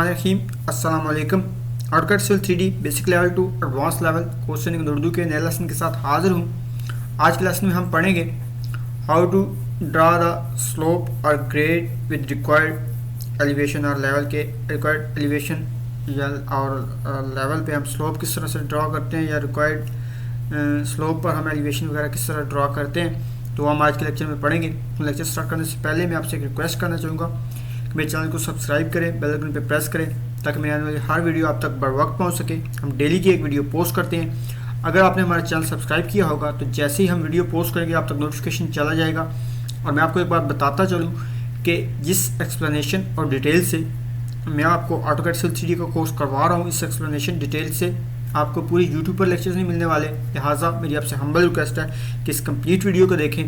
रहीम अस्सलाम वालेकुम। AutoCAD civil 3D basic level to advance level course in Urdu के नए लेसन के साथ हाजिर हूँ। आज के लेसन में हम पढ़ेंगे how to draw the slope और ग्रेड विद रिक्वायर्ड एलिवेशन और लेवल के रिक्वायर्ड एलिवेशन या और लेवल पे हम स्लोप किस तरह से ड्रा करते हैं या रिक्वायर्ड स्लोप पर हम एलिवेशन वगैरह किस तरह ड्रा करते हैं, तो हम आज के लेक्चर में पढ़ेंगे। लेक्चर स्टार्ट करने से पहले मैं आपसे एक रिक्वेस्ट करना चाहूँगा कि मेरे चैनल को सब्सक्राइब करें, बेल आइकन पे प्रेस करें ताकि मेरे आने वाली हर वीडियो आप तक बर वक्त पहुँच सके। हम डेली की एक वीडियो पोस्ट करते हैं। अगर आपने हमारा चैनल सब्सक्राइब किया होगा तो जैसे ही हम वीडियो पोस्ट करेंगे आप तक नोटिफिकेशन चला जाएगा। और मैं आपको एक बात बताता चलूँ कि जिस एक्सप्लेनेशन और डिटेल से मैं आपको ऑटोकैड सिविल 3D का कोर्स करवा रहा हूँ, इस एक्सप्लेनेशन डिटेल से आपको पूरी यूट्यूब पर लेक्चर्स नहीं मिलने वाले। लिहाजा मेरी आपसे हम्बल रिक्वेस्ट है कि इस कंप्लीट वीडियो को देखें।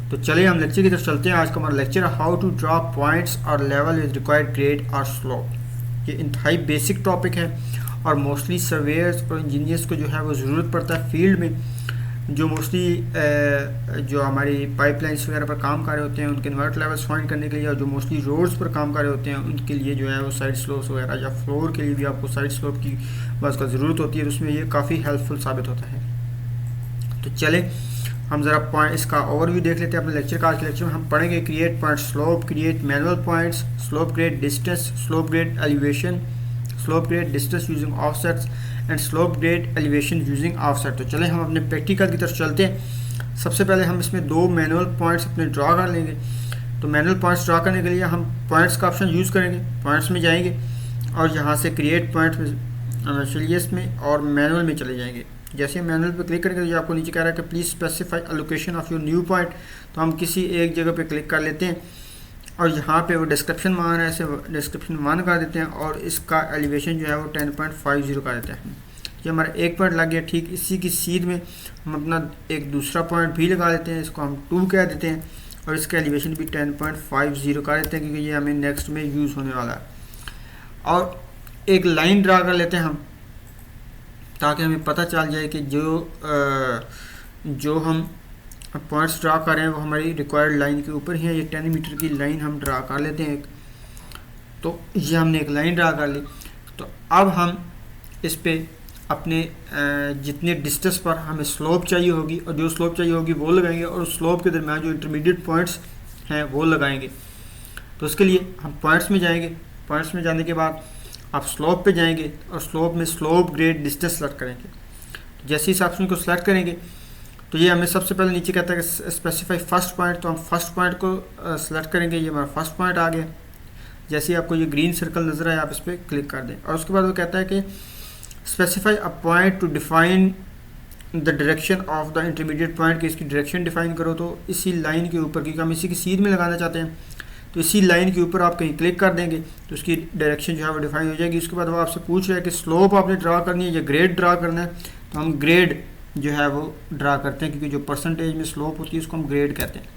तो चलिए हम लेक्चर की तरफ चलते हैं। आज का हमारा लेक्चर है हाउ टू ड्रॉ पॉइंट्स और लेवल विद रिक्वायर्ड ग्रेड और स्लोप। ये इंतहाई बेसिक टॉपिक है और मोस्टली सर्वेयर्स और इंजीनियर्स को जो है वो ज़रूरत पड़ता है फील्ड में, जो मोस्टली जो हमारी पाइपलाइंस वगैरह पर काम कर रहे होते हैं उनके इन्वर्ट लेवल्स फाइंड करने के लिए, और जो मोस्टली रोड्स पर काम कर रहे होते हैं उनके लिए जो है वो साइड स्लोप्स वगैरह या फ्लोर के लिए भी आपको साइड स्लोप की बस का ज़रूरत होती है, तो उसमें ये काफ़ी हेल्पफुल साबित होता है। तो चले हम ज़रा पॉइंट इसका ओवरव्यू देख लेते हैं अपने लेक्चर का। आज के लेक्चर में हम पढ़ेंगे create point slope, create manual points, slope grade distance, slope grade elevation, slope grade distance using offsets and slope grade elevation using offset. तो चलें हम अपने प्रैक्टिकल की तरफ चलते हैं। सबसे पहले हम इसमें दो मैनुअल पॉइंट्स अपने ड्रा कर लेंगे। तो मैनुअल पॉइंट्स ड्रा करने के लिए हम पॉइंट्स का ऑप्शन यूज़ करेंगे, पॉइंट्स में जाएंगे और यहाँ से क्रिएट पॉइंट में चलिए इसमें और मैनुअल में चले जाएंगे। जैसे हम मैनुअल पर क्लिक करेंगे तो ये आपको नीचे कह रहा है कि please specify location of your new point. तो हम किसी एक जगह पे क्लिक कर लेते हैं और यहाँ पे वो डिस्क्रिप्शन मान है, ऐसे डिस्क्रिप्शन मान कर देते हैं और इसका एलिवेशन जो है वो 10.50 कर देते हैं। ये हमारा एक पॉइंट लग गया। ठीक इसी की सीध में हम अपना एक दूसरा पॉइंट भी लगा देते हैं, इसको हम 2 कह देते हैं और इसका एलिवेशन भी 10.50 कर देते हैं क्योंकि ये हमें नेक्स्ट में यूज़ होने वाला है। और एक लाइन ड्रा कर लेते हैं हम ताकि हमें पता चल जाए कि जो हम पॉइंट्स ड्रा कर रहे हैं वो हमारी रिक्वायर्ड लाइन के ऊपर ही है। ये 10 मीटर की लाइन हम ड्रा कर लेते हैं एक। तो ये हमने एक लाइन ड्रा कर ली। तो अब हम इस पे अपने जितने डिस्टेंस पर हमें स्लोप चाहिए होगी और जो स्लोप चाहिए होगी वो लगाएंगे और उस स्लोप के दरमियान जो इंटरमीडिएट पॉइंट्स हैं वो लगाएंगे। तो उसके लिए हम पॉइंट्स में जाएंगे। पॉइंट्स में जाने के बाद आप स्लोप पे जाएंगे और स्लोप में स्लोप ग्रेड डिस्टेंस सेलेक्ट करेंगे। तो जैसे इस ऑप्शन को सिलेक्ट करेंगे तो ये हमें सबसे पहले नीचे कहता है कि स्पेसिफाई फर्स्ट पॉइंट। तो हम फर्स्ट पॉइंट को सिलेक्ट करेंगे। ये हमारा फर्स्ट पॉइंट आ गया। जैसे ही आपको ये ग्रीन सर्कल नज़र आए आप इस पर क्लिक कर दें और उसके बाद वो कहता है कि specify a point two define the direction of the intermediate point, की इसकी डायरेक्शन डिफाइन करो। तो इसी लाइन के ऊपर, क्योंकि हम इसी की सीध में लगाना चाहते हैं, तो इसी लाइन के ऊपर आप कहीं क्लिक कर देंगे तो उसकी डायरेक्शन जो है वो डिफाइन हो जाएगी। उसके बाद वो आपसे पूछ रहा है कि स्लोप आपने ड्रा करनी है या ग्रेड ड्रा करना है। तो हम ग्रेड जो है वो ड्रा करते हैं क्योंकि जो परसेंटेज में स्लोप होती है उसको हम ग्रेड कहते हैं।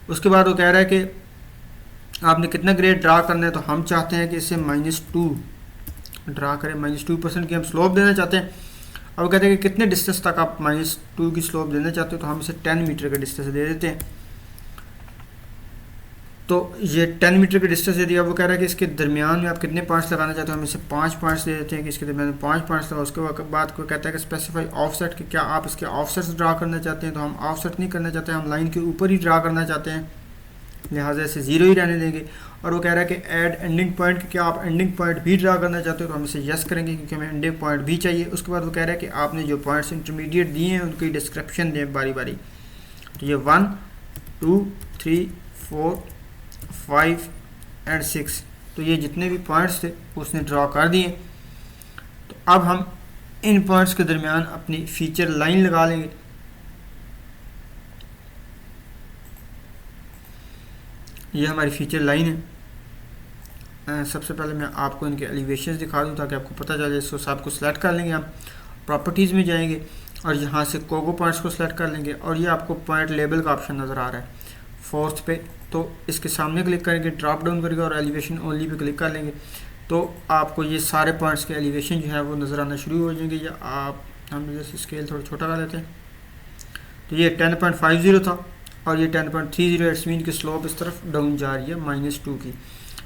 उसके बाद वो कह रहा है कि आपने कितना ग्रेड ड्रा करना है। तो हम चाहते हैं कि इसे -2 ड्रा करें, -2% की हम स्लोप देना चाहते हैं। अब वो कहते हैं कि कितने डिस्टेंस तक आप -2 की स्लोप देना चाहते हो। तो हम इसे 10 मीटर का डिस्टेंस दे देते हैं। तो ये 10 मीटर के डिस्टेंस दे दिया। वो कह रहा है कि इसके दरमियान में आप कितने पॉइंट्स लगाना चाहते हो। हम इसे 5 पॉइंट्स दे देते हैं कि इसके दरमियान 5 पॉइंट्स लगा। उसके बाद को कहता है कि स्पेसिफाई ऑफसेट, कि क्या आप इसके ऑफसेट्स ड्रा करना चाहते हैं। तो हम ऑफसेट नहीं करना चाहते, हम लाइन के ऊपर ही ड्रा करना चाहते हैं, लिहाजा इसे 0 ही रहने देंगे। और वो कह रहा है कि ऐड एंडिंग पॉइंट, कि क्या आप एंडिंग पॉइंट भी ड्रा करना चाहते हो। तो हम इसे यस करेंगे क्योंकि हमें एंडिंग पॉइंट भी चाहिए। उसके बाद वो कह रहा है कि आपने जो पॉइंट्स इंटरमीडिएट दिए हैं उनकी डिस्क्रिप्शन दें बारी बारी। तो ये 1 2 3 4 5 एंड 6, तो ये जितने भी पॉइंट्स थे उसने ड्रा कर दिए। तो अब हम इन पॉइंट्स के दरमियान अपनी फीचर लाइन लगा लेंगे। ये हमारी फीचर लाइन है। सबसे पहले मैं आपको इनके एलिवेशंस दिखा दूँ ताकि आपको पता चल जाए। इसको सब को सिलेक्ट कर लेंगे, हम प्रॉपर्टीज़ में जाएंगे और यहाँ से कोगो पॉइंट्स को सिलेक्ट कर लेंगे और ये आपको पॉइंट लेबल का ऑप्शन नज़र आ रहा है 4th पे। तो इसके सामने क्लिक करेंगे, ड्रॉप डाउन करेंगे और एलिवेशन ओनली पे क्लिक कर लेंगे। तो आपको ये सारे पॉइंट्स के एलिवेशन जो है वो नज़र आना शुरू हो जाएंगे। या आप हम जैसे स्केल थोड़ा छोटा कर लेते हैं। तो ये 10.50 था और ये 10.30 इट्स मीन की स्लोप इस तरफ डाउन जा रही है -2 की।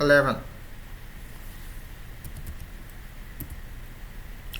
11.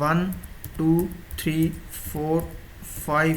1 2 3 4 5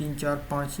3 4 5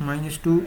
-2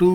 2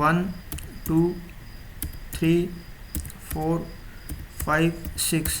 1 2 3 4 5 6.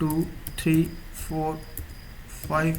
2 3 4 5